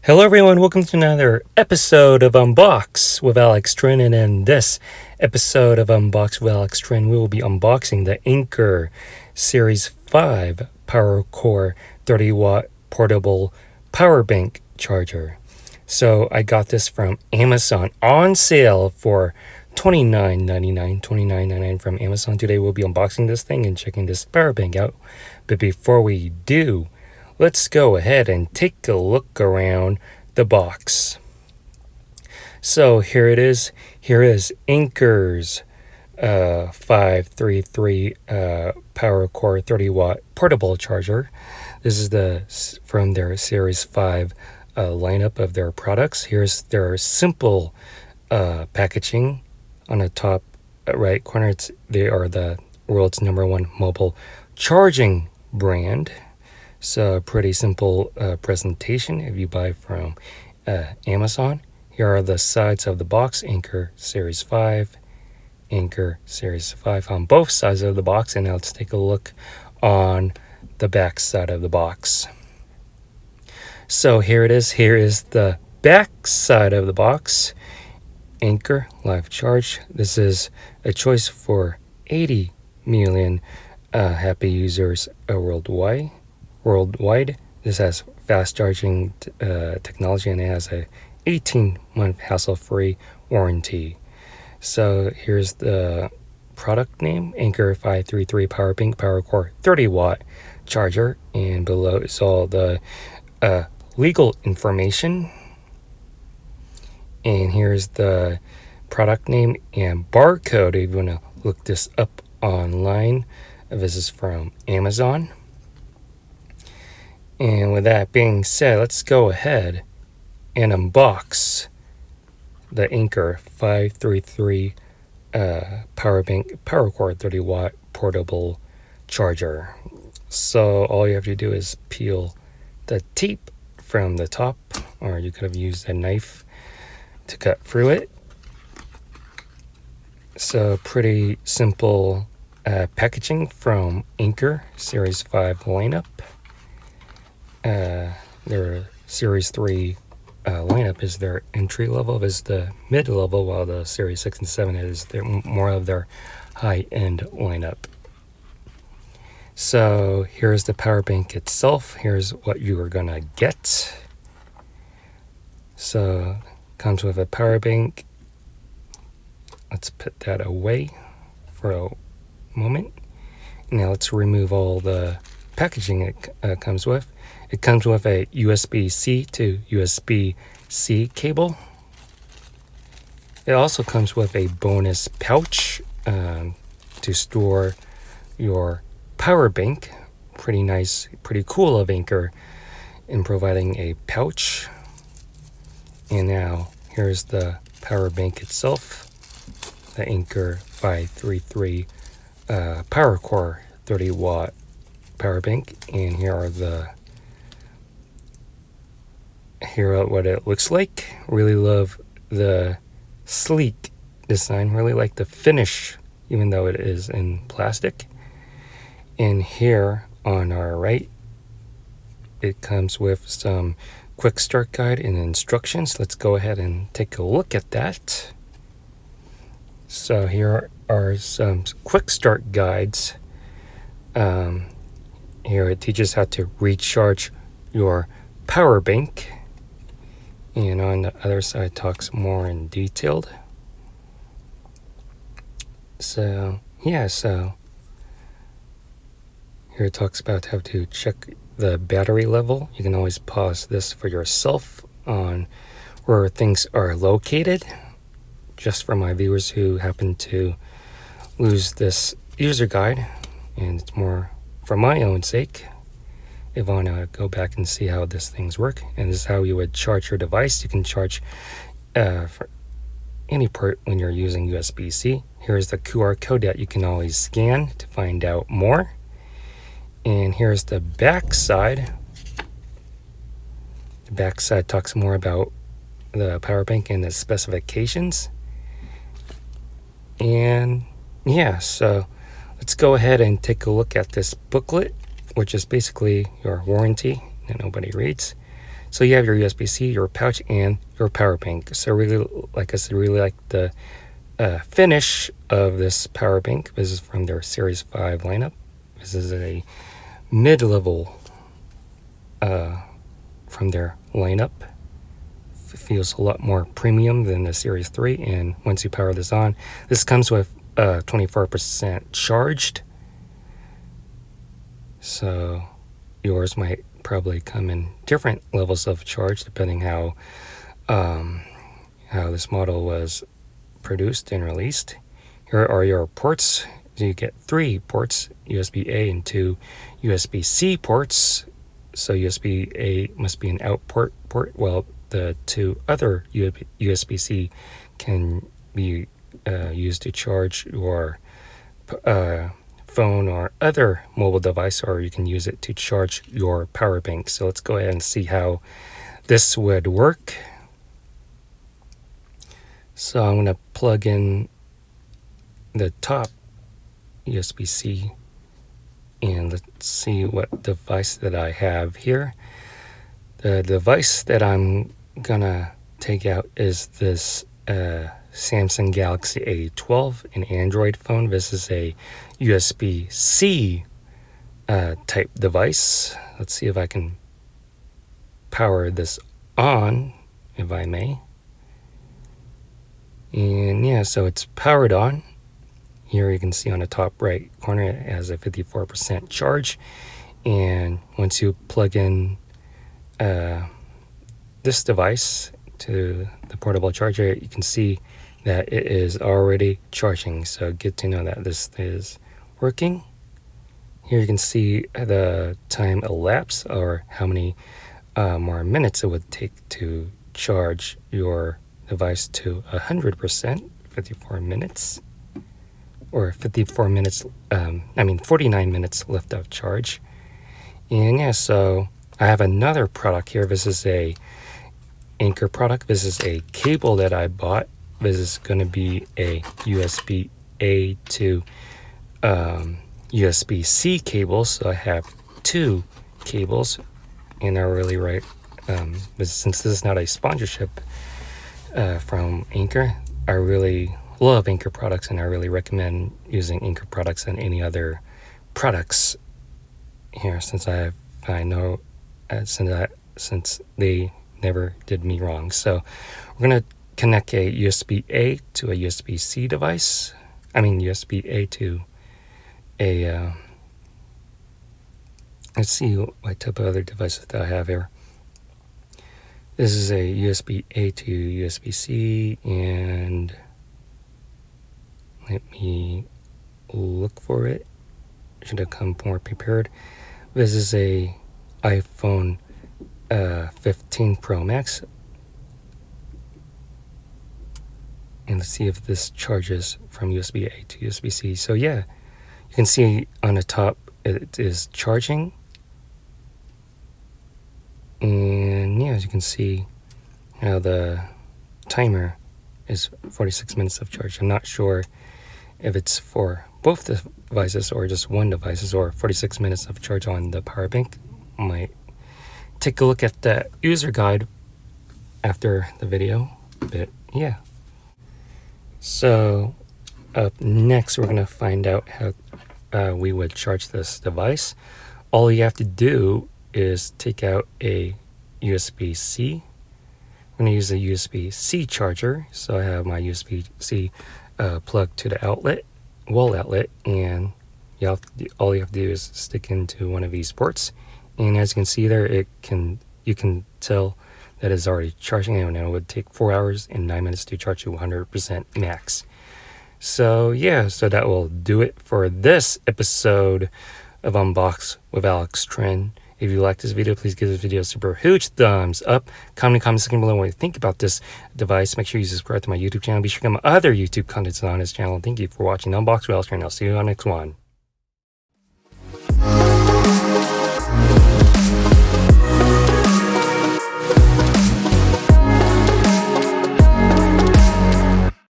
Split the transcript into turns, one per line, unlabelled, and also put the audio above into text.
Hello everyone, welcome to another episode of Unbox with Alex Trinh, and in this episode of Unbox with Alex Trinh, we will be unboxing the Anker Series 5 PowerCore 30W Portable Power Bank Charger. So I got this from Amazon on sale for $29.99 from Amazon. Today we'll be unboxing this thing and checking this power bank out. But before we do, let's go ahead and take a look around the box. So here it is. Here is Anker's 533 PowerCore 30W Portable Charger. This is from their Series 5 lineup of their products. Here's their simple packaging. On the top right corner, they are the world's #1 mobile charging brand. So pretty simple presentation if you buy from Amazon. Here are the sides of the box: Anker Series 5, Anker Series 5 on both sides of the box. And now let's take a look on the back side of the box. So here it is. Here is the back side of the box. Anker Live Charge. This is a choice for 80 million happy users worldwide. This has fast charging technology, and it has a 18-month hassle-free warranty. So here's the product name: Anker 533 Power Bank PowerCore 30W Charger, and below is all the legal information. And here's the product name and barcode if you want to look this up online. This is from Amazon. And with that being said, let's go ahead and unbox the Anker 533 Power Bank PowerCore 30W Portable Charger. So all you have to do is peel the tape from the top, or you could have used a knife to cut through it. So pretty simple packaging from Anker Series 5 lineup. Their Series 3 lineup is their entry level, is the mid level, while the Series 6 and 7 is more of their high end lineup. So here's the power bank itself. Here's what you are gonna get. So comes with a power bank. Let's put that away for a moment. Now let's remove all the packaging it comes with. It comes with a USB-C to USB-C cable. It also comes with a bonus pouch to store your power bank. Pretty nice, pretty cool of Anker in providing a pouch. And now here's the power bank itself, the Anker 533 PowerCore 30W power bank. And here are what it looks like. Really love the sleek design, really like the finish, even though it is in plastic. And here on our right, it comes with some quick start guide and instructions. Let's go ahead and take a look at that. So here are some quick start guides. Here it teaches how to recharge your power bank, and on the other side talks more in detailed. So here it talks about how to check the battery level. You can always pause this for yourself on where things are located. Just for my viewers who happen to lose this user guide, and it's more for my own sake, if I want to go back and see how these things work. And this is how you would charge your device. You can charge for any port when you're using USB-C. Here's the QR code that you can always scan to find out more. And here's the back side. The back side talks more about the power bank and the specifications. And yeah, so let's go ahead and take a look at this booklet, which is basically your warranty that nobody reads. So you have your USB-C, your pouch, and your power bank. So really, like I said, really like the finish of this power bank. This is from their Series 5 lineup. This is a mid-level from their lineup. It feels a lot more premium than the Series 3, and once you power this on, this comes with 24% charged. So yours might probably come in different levels of charge depending how this model was produced and released. Here are your ports. You get 3 ports, USB-A and 2 USB-C ports. So USB-A must be an out port, while the 2 other USB-C can be used to charge your phone or other mobile device, or you can use it to charge your power bank. So let's go ahead and see how this would work. So I'm going to plug in the top USB-C, and let's see what device that I have here. The device that I'm gonna take out is this Samsung Galaxy A12, an Android phone. This is a USB-C type device. Let's see if I can power this on, if I may. And yeah, so it's powered on. Here you can see on the top right corner it has a 54% charge. And once you plug in this device to the portable charger, you can see that it is already charging. So good to know that this is working. Here you can see the time elapsed, or how many more minutes it would take to charge your device to 100%, 54 minutes, or 54 minutes, 49 minutes left of charge. And yeah, so I have another product here. This is a Anker product. This is a cable that I bought. This is going to be a USB-A to USB-C cable. So I have 2 cables, and I really since this is not a sponsorship from Anker, I really love Anker products, and I really recommend using Anker products than any other products here, since since they never did me wrong. So we're gonna connect a USB-A to a USB-C device. USB-A to a let's see what type of other devices that I have here. This is a USB-A to USB-C, and let me look for it. Should have come more prepared. This is a iPhone 15 Pro Max. And let's see if this charges from USB-A to USB-C. So yeah, you can see on the top it is charging. And yeah, as you can see how the timer is 46 minutes of charge. I'm not sure if it's for both devices or just one device, or 46 minutes of charge on the power bank. Might take a look at the user guide after the video, but yeah. So up next, we're going to find out how we would charge this device. All you have to do is take out a USB-C. I'm going to use a USB-C charger. So I have my USB-C plugged to the wall outlet, and all you have to do is stick into one of these ports. And as you can see there, you can tell that it's already charging, and it would take 4 hours and 9 minutes to charge to 100% max. So yeah, so that will do it for this episode of Unbox with Alex Trinh. If you like this video, please give this video a super huge thumbs up. Comment section below what you think about this device. Make sure you subscribe to my YouTube channel. Be sure to check out my other YouTube content on this channel. Thank you for watching Unbox with Alex Trinh. I'll see you on the next one.